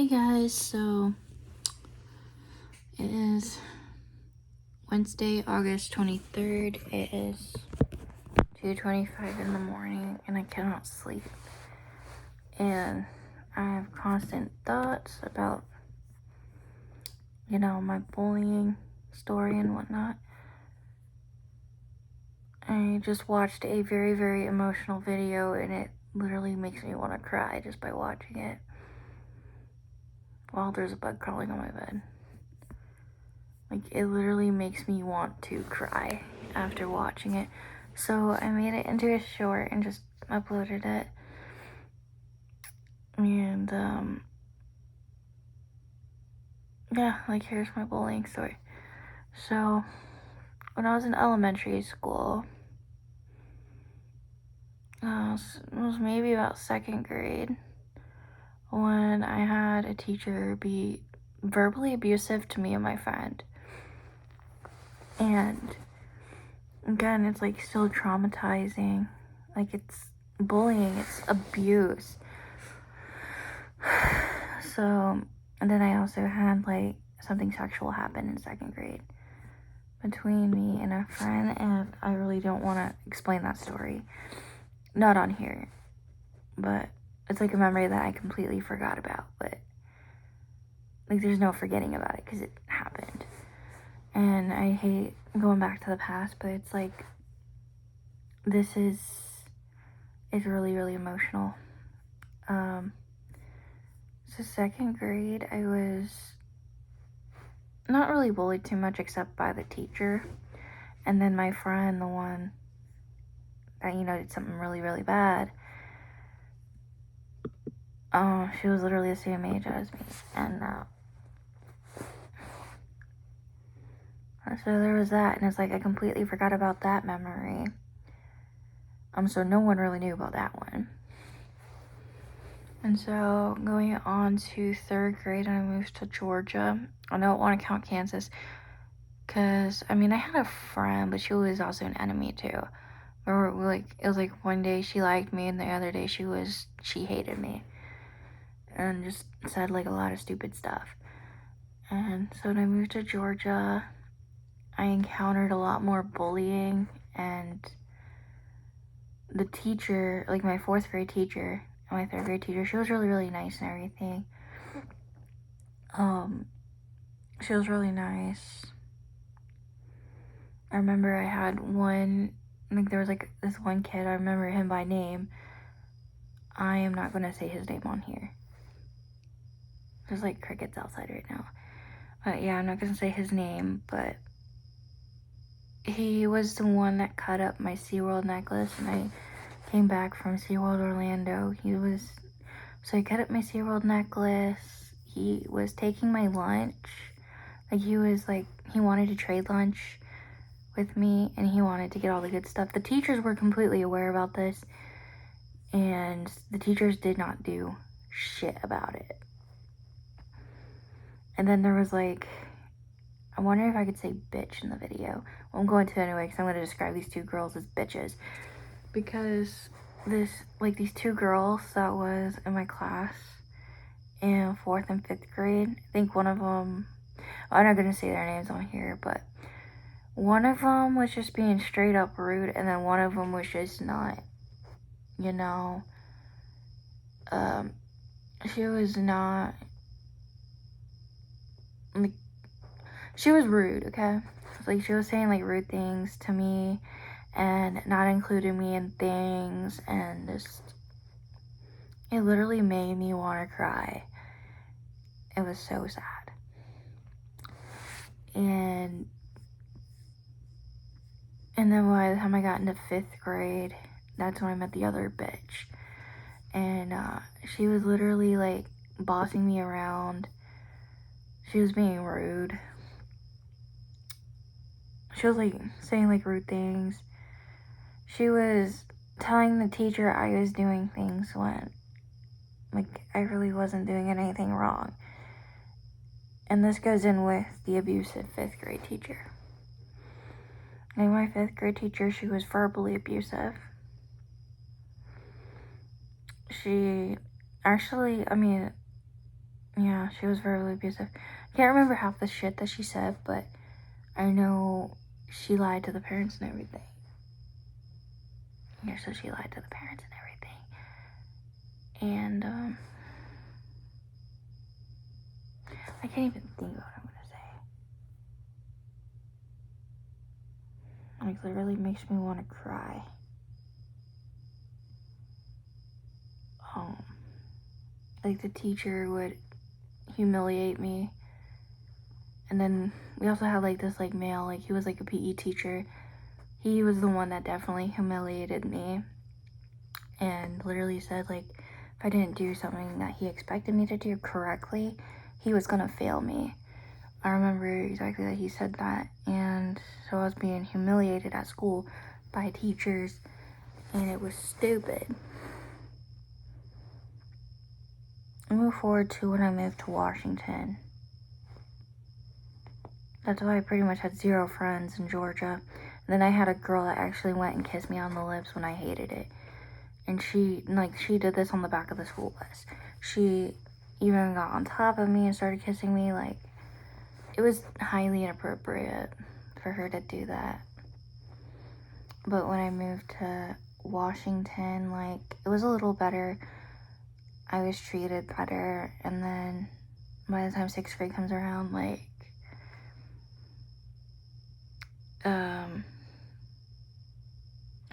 Hey guys, so it is Wednesday, August 23rd. It is 2:25 in the morning and I cannot sleep. And I have constant thoughts about, my bullying story and whatnot. I just watched a very, very emotional video and it literally makes me want to cry just by watching it. While there's a bug crawling on my bed. It literally makes me want to cry after watching it. So I made it into a short and just uploaded it. And, here's my bullying story. So, when I was in elementary school, it was maybe about second grade, when I had a teacher be verbally abusive to me and my friend. And again, it's still traumatizing. It's bullying, it's abuse. So, and then I also had something sexual happen in second grade between me and a friend, and I really don't want to explain that story. Not on here, but it's a memory that I completely forgot about, but there's no forgetting about it because it happened. And I hate going back to the past, but it's it's really, really emotional. So second grade, I was not really bullied too much except by the teacher. And then my friend, the one that, did something really, really bad, she was literally the same age as me. And so there was that. And it's I completely forgot about that memory. So no one really knew about that one. And so going on to third grade, I moved to Georgia. I don't want to count Kansas because, I had a friend, but she was also an enemy too. Or it was one day she liked me and the other day she hated me. And just said a lot of stupid stuff. And so when I moved to Georgia, I encountered a lot more bullying, and the teacher, my fourth grade teacher, my third grade teacher, she was really, really nice and everything. She was really nice. I remember I had one, there was this one kid, I remember him by name. I am not going to say his name on here. There's crickets outside right now. But yeah, I'm not going to say his name, but he was the one that cut up my SeaWorld necklace, and I came back from SeaWorld Orlando. So he cut up my SeaWorld necklace. He was taking my lunch. He wanted to trade lunch with me, and he wanted to get all the good stuff. The teachers were completely aware about this, and the teachers did not do shit about it. And then there was I wonder if I could say bitch in the video. Well, I'm going to anyway, because I'm going to describe these two girls as bitches. Because these two girls that was in my class in 4th and 5th grade, I think one of them, I'm not going to say their names on here, but one of them was just being straight up rude, and then one of them was just not, she was not, she was rude, okay? She was saying rude things to me and not including me in things, and it literally made me want to cry. It was so sad. And then by the time I got into 5th grade, that's when I met the other bitch. And she was literally bossing me around. She was being rude. She was saying rude things. She was telling the teacher I was doing things when I really wasn't doing anything wrong. And this goes in with the abusive 5th grade teacher. And my 5th grade teacher, she was verbally abusive. She actually, Yeah, she was verbally abusive. I can't remember half the shit that she said, but I know she lied to the parents and everything. Yeah, so she lied to the parents and everything. And, I can't even think what I'm gonna say. Like, literally makes me want to cry. Like, the teacher would humiliate me. And then we also had, like, this, like, male, like, he was, like, a PE teacher. He was the one that definitely humiliated me. And literally said, like, if I didn't do something that he expected me to do correctly, he was gonna fail me. I remember exactly that he said that. And so I was being humiliated at school by teachers. And it was stupid. I moved forward to when I moved to Washington. That's why I pretty much had 0 friends in Georgia. And then I had a girl that actually went and kissed me on the lips when I hated it. And she did this on the back of the school bus. She even got on top of me and started kissing me. Like, it was highly inappropriate for her to do that. But when I moved to Washington, like, it was a little better. I was treated better. And then by the time 6th grade comes around, like,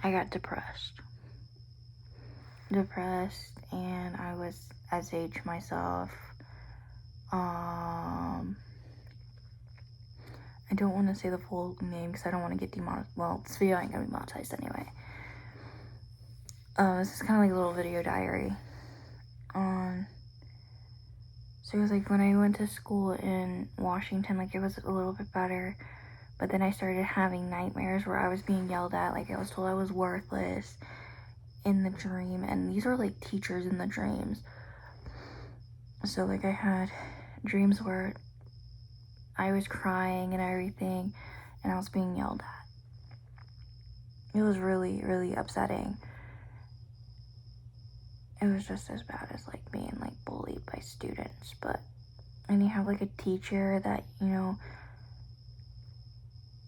I got depressed, and I was SH myself. I don't want to say the full name because I don't want to get demonetized. Well, this video ain't gonna be monetized anyway. This is kind of like a little video diary. So it was like when I went to school in Washington, like, it was a little bit better. But then I started having nightmares where I was being yelled at, like, I was told I was worthless in the dream. And these were, like, teachers in the dreams. So, like, I had dreams where I was crying and everything, and I was being yelled at. It was really, really upsetting. It was just as bad as, like, being, like, bullied by students. But, and you have, like, a teacher that, you know,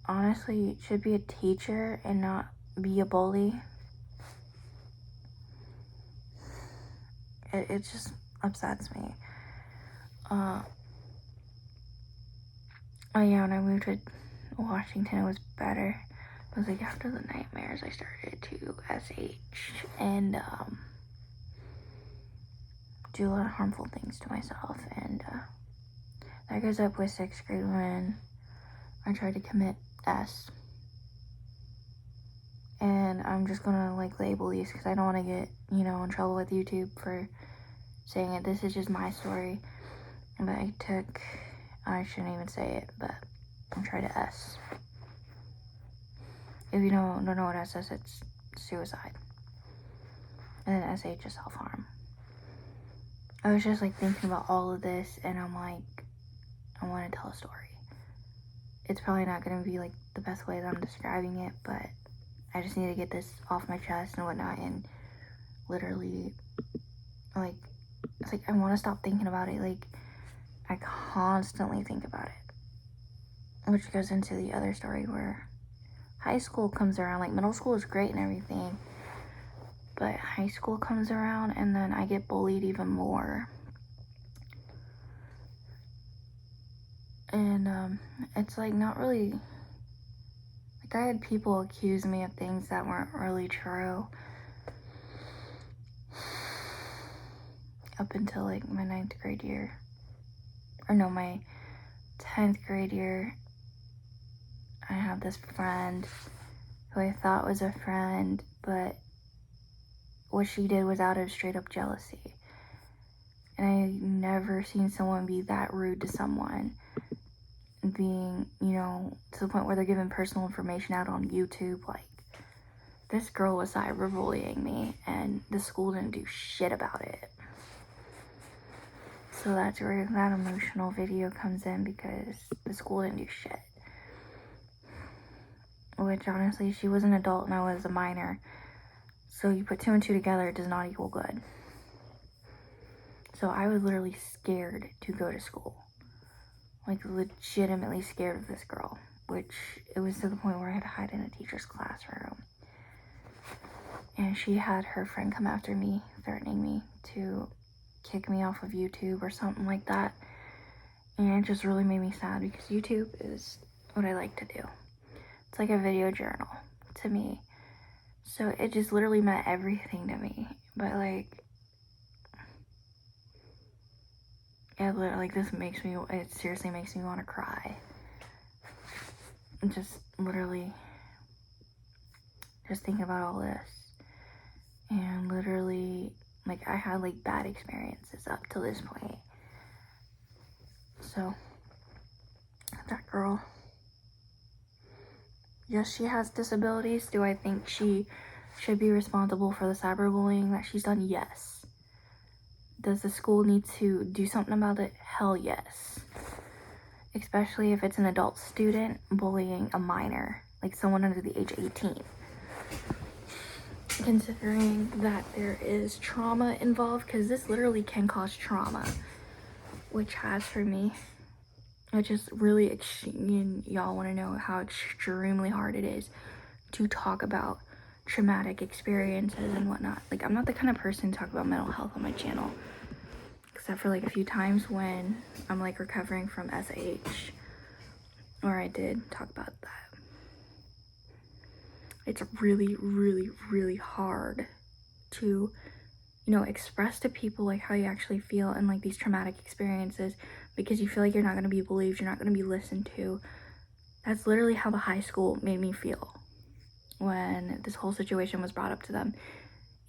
honestly should be a teacher and not be a bully. It just upsets me. Oh yeah, when I moved to Washington, it was better. It was like after the nightmares, I started to SH and do a lot of harmful things to myself. And that goes up with 6th grade when I tried to commit S. And I'm just gonna, like, label these because I don't want to get, you know, in trouble with YouTube for saying it. This is just my story. But I shouldn't even say it, but I tried to S. If you don't know what S is, it's suicide. And then SH is self-harm. I was just, like, thinking about all of this, and I'm like, I want to tell a story. It's probably not going to be, like, the best way that I'm describing it, but I just need to get this off my chest and whatnot. And literally, like, it's like I want to stop thinking about it. Like, I constantly think about it, which goes into the other story where high school comes around. Like, middle school is great and everything, but high school comes around, and then I get bullied even more. And it's like not really, like, I had people accuse me of things that weren't really true up until, like, my 9th grade year, or no, my 10th grade year. I had this friend who I thought was a friend, but what she did was out of straight up jealousy. And I never seen someone be that rude to someone, being, you know, to the point where they're giving personal information out on YouTube. Like, this girl was cyberbullying me, and the school didn't do shit about it. So that's where that emotional video comes in, because the school didn't do shit. Which, honestly, she was an adult and I was a minor. So you put 2 and 2 together, it does not equal good. So I was literally scared to go to school. Like, legitimately scared of this girl, which it was to the point where I had to hide in a teacher's classroom. And she had her friend come after me, threatening me to kick me off of YouTube or something like that. And it just really made me sad because YouTube is what I like to do. It's like a video journal to me. So it just literally meant everything to me. But like, it seriously makes me want to cry. Just literally just thinking about all this. And literally, like, I had like bad experiences up to this point. So that girl, yes, she has disabilities. Do I think she should be responsible for the cyberbullying that she's done? Yes. Does the school need to do something about it? Hell yes. Especially if it's an adult student bullying a minor, like someone under the age of 18. Considering that there is trauma involved, because this literally can cause trauma, which has for me. It just really, y'all want to know how extremely hard it is to talk about traumatic experiences and whatnot. Like, I'm not the kind of person to talk about mental health on my channel, except for like a few times when I'm like recovering from SH, or I did talk about that. It's really, really, really hard to, express to people like how you actually feel and like these traumatic experiences, because you feel like you're not going to be believed, you're not going to be listened to. That's literally how the high school made me feel when this whole situation was brought up to them.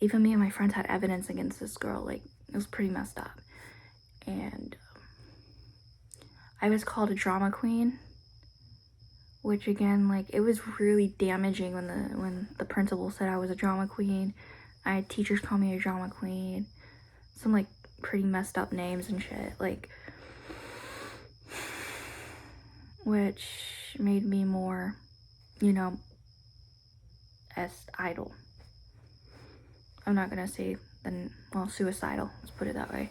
Even me and my friends had evidence against this girl. Like, it was pretty messed up. And I was called a drama queen, which again, like, it was really damaging when the principal said I was a drama queen. I had teachers call me a drama queen, some like pretty messed up names and shit, like, which made me more, idle. I'm not gonna say suicidal, let's put it that way.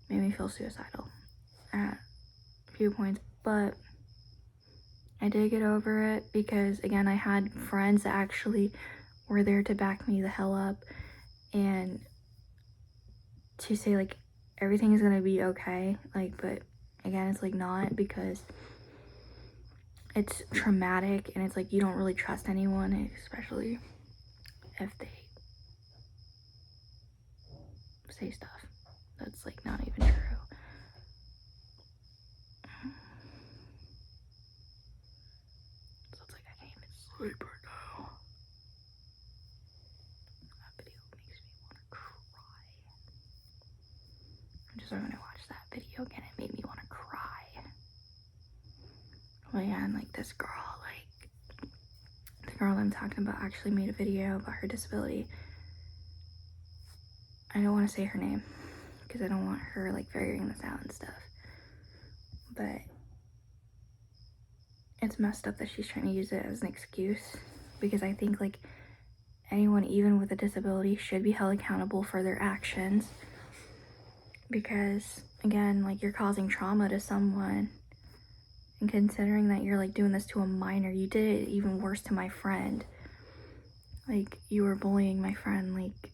Made me feel suicidal at a few points, but I did get over it because, again, I had friends that actually were there to back me the hell up and to say, like, everything is gonna be okay. Like, but again, it's like not, because it's traumatic and it's like you don't really trust anyone, especially if they say stuff that's like not even true. So it's like I can't even sleep right now. That video makes me want to cry. I'm just gonna watch that video again. It made me want to cry. Well, yeah, and like this girl, like the girl I'm talking about actually made a video about her disability. I don't want to say her name because I don't want her like figuring this out and stuff. But it's messed up that she's trying to use it as an excuse, because I think like anyone, even with a disability, should be held accountable for their actions. Because again, like, you're causing trauma to someone, and considering that you're like doing this to a minor, you did it even worse to my friend. Like, you were bullying my friend like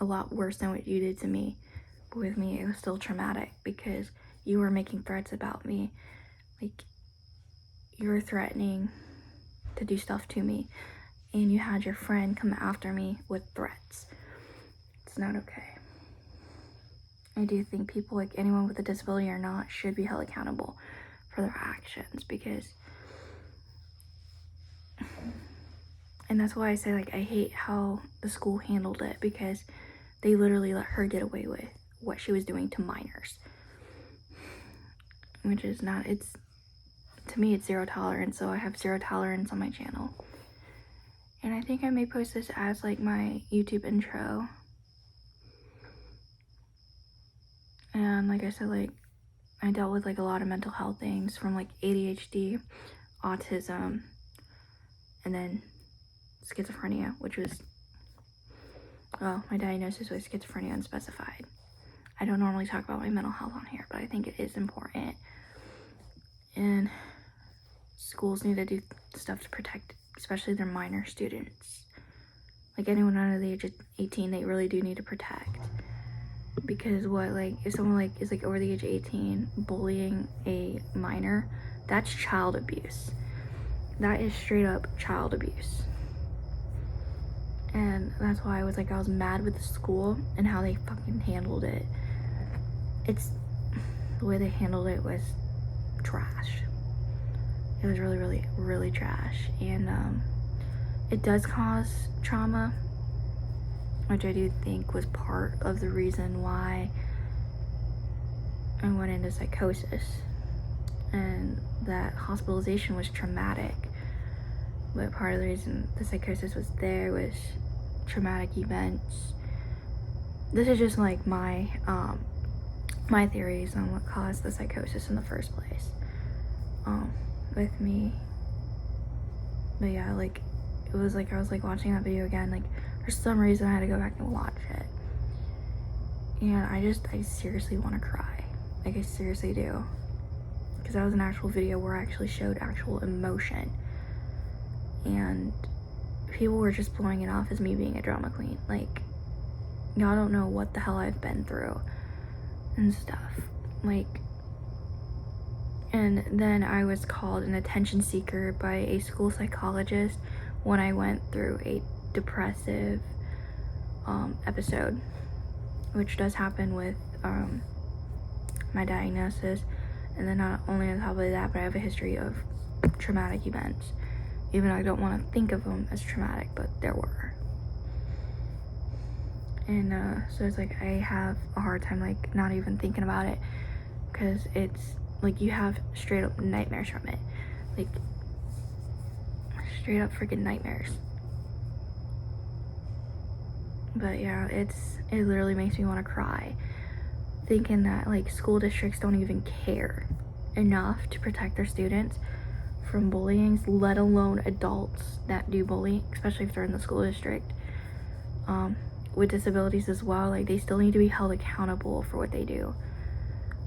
a lot worse than what you did to me. But with me, it was still traumatic because you were making threats about me. Like, you were threatening to do stuff to me, and you had your friend come after me with threats. It's not okay. I do think people, like anyone with a disability or not, should be held accountable for their actions, because, and that's why I say, like, I hate how the school handled it, because they literally let her get away with what she was doing to minors, which is not, it's, to me, it's zero tolerance. So I have zero tolerance on my channel, and I think I may post this as like my YouTube intro. And like I said, like, I dealt with like a lot of mental health things, from like ADHD, autism, and then schizophrenia, which was, well, my diagnosis was schizophrenia unspecified. I don't normally talk about my mental health on here, but I think it is important. And schools need to do stuff to protect, especially their minor students. Like anyone under the age of 18, they really do need to protect. Because if someone is over the age of 18 bullying a minor, that's child abuse. That is straight up child abuse. And that's why I was mad with the school and how they fucking handled it. The way they handled it was trash. It was really, really, really trash. And it does cause trauma, which I do think was part of the reason why I went into psychosis. And that hospitalization was traumatic. But part of the reason the psychosis was there was traumatic events. This is just like my theories on what caused the psychosis in the first place with me. But yeah, it was I was watching that video again, for some reason I had to go back and watch it, and I seriously want to cry. I seriously do, because that was an actual video where I actually showed actual emotion, and people were just blowing it off as me being a drama queen. Y'all don't know what the hell I've been through and stuff. And then I was called an attention seeker by a school psychologist when I went through a depressive episode, which does happen with my diagnosis. And then not only on top of that, but I have a history of traumatic events, even though I don't want to think of them as traumatic, but there were. And so it's I have a hard time not even thinking about it, because it's you have straight up nightmares from it, straight up freaking nightmares. But yeah, it literally makes me want to cry, thinking that school districts don't even care enough to protect their students from bullying, let alone adults that do bully, especially if they're in the school district. With disabilities as well, they still need to be held accountable for what they do,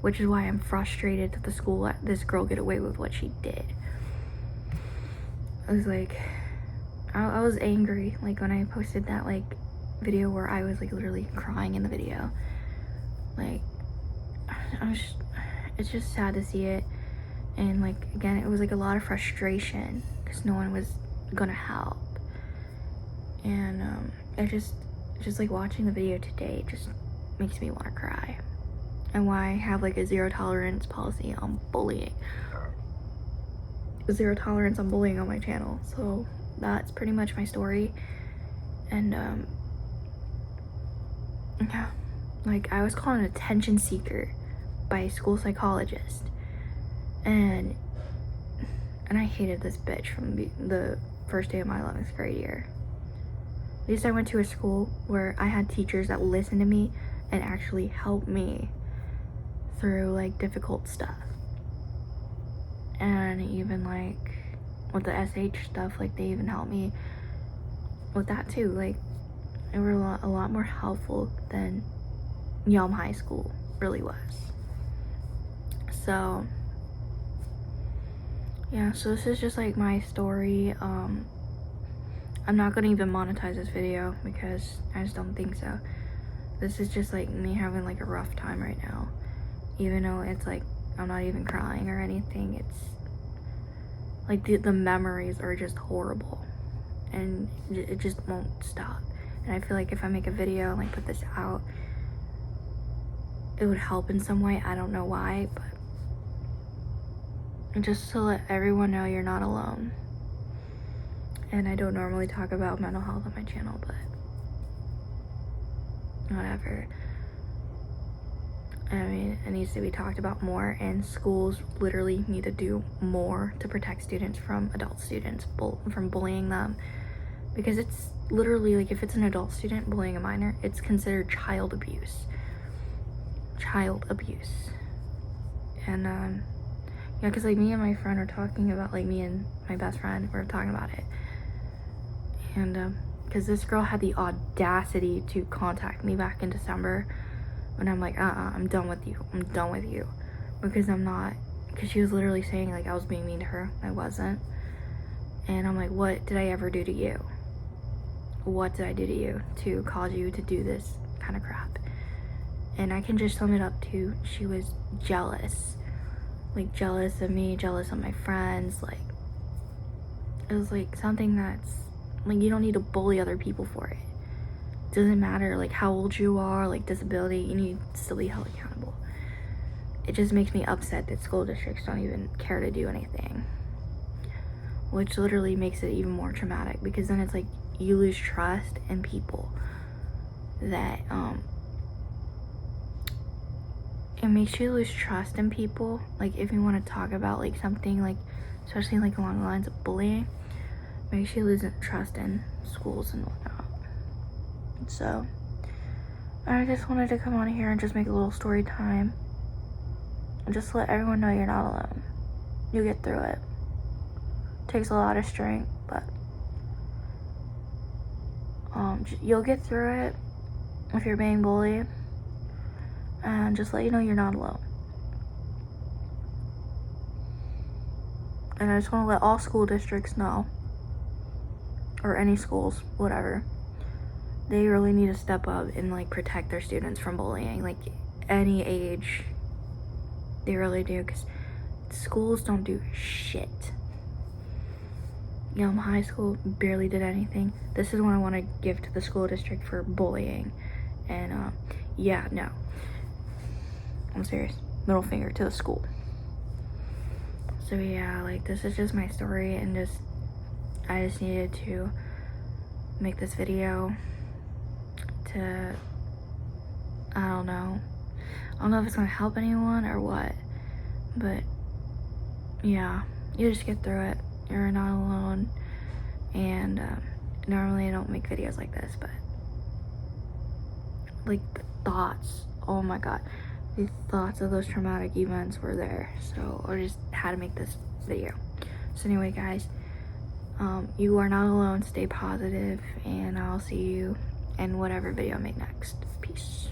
which is why I'm frustrated that the school let this girl get away with what she did. I was I was angry when I posted that video where I was literally crying in the video. It's just sad to see it. And again, it was a lot of frustration because no one was gonna help. And it just watching the video today just makes me want to cry. And why I have a zero tolerance policy on bullying. Zero tolerance on bullying on my channel. So that's pretty much my story. And yeah, I was called an attention seeker by a school psychologist, and I hated this bitch from the first day of my 11th grade year. At least I went to a school where I had teachers that listened to me and actually helped me through difficult stuff. And even with the SH stuff, they even helped me with that too. They were a lot more helpful than Yelm High School really was. So yeah, so this is just my story. I'm not gonna even monetize this video because I just don't think so. This is just me having a rough time right now, even though it's I'm not even crying or anything. It's the memories are just horrible, and it just won't stop. And I feel if I make a video and put this out, it would help in some way. I don't know why, but just to let everyone know you're not alone. And I don't normally talk about mental health on my channel, but whatever. I mean, it needs to be talked about more, and schools literally need to do more to protect students from adult students from bullying them, because it's literally if it's an adult student bullying a minor, it's considered child abuse. And yeah, because me and my friend are talking about me and my best friend were talking about it, and because this girl had the audacity to contact me back in December And I'm like, I'm done with you. I'm done with you. Because I'm not, because she was literally saying like I was being mean to her. I wasn't. And I'm like, what did I ever do to you? What did I do to you to cause you to do this kind of crap? And I can just sum it up to, she was jealous. Like jealous of me, jealous of my friends. Like, it was like something that's, like, you don't need to bully other people for it. Doesn't matter like how old you are, like disability, you need to still be held accountable. It just makes me upset that school districts don't even care to do anything, which literally makes it even more traumatic, because then it's like you lose trust in people. That it makes you lose trust in people. Like if you want to talk about like something like, especially like along the lines of bullying, makes you lose trust in schools and whatnot. So I just wanted to come on here and just make a little story time and just let everyone know you're not alone. You'll get through it. Takes a lot of strength, but you'll get through it if you're being bullied. And just let you know you're not alone. And I just want to let all school districts know, or any schools, whatever, they really need to step up and like protect their students from bullying, like any age. They really do, because schools don't do shit. You know, high school barely did anything. This is what I want to give to the school district for bullying. And yeah, no, I'm serious. Middle finger to the school. So yeah, like this is just my story, and I just needed to make this video to, I don't know if it's gonna help anyone or what, but yeah, you just get through it. You're not alone. And normally I don't make videos like this, but like the thoughts, oh my god, the thoughts of those traumatic events were there, so I just had to make this video. So anyway guys, you are not alone. Stay positive, and I'll see you in whatever video I make next. Peace.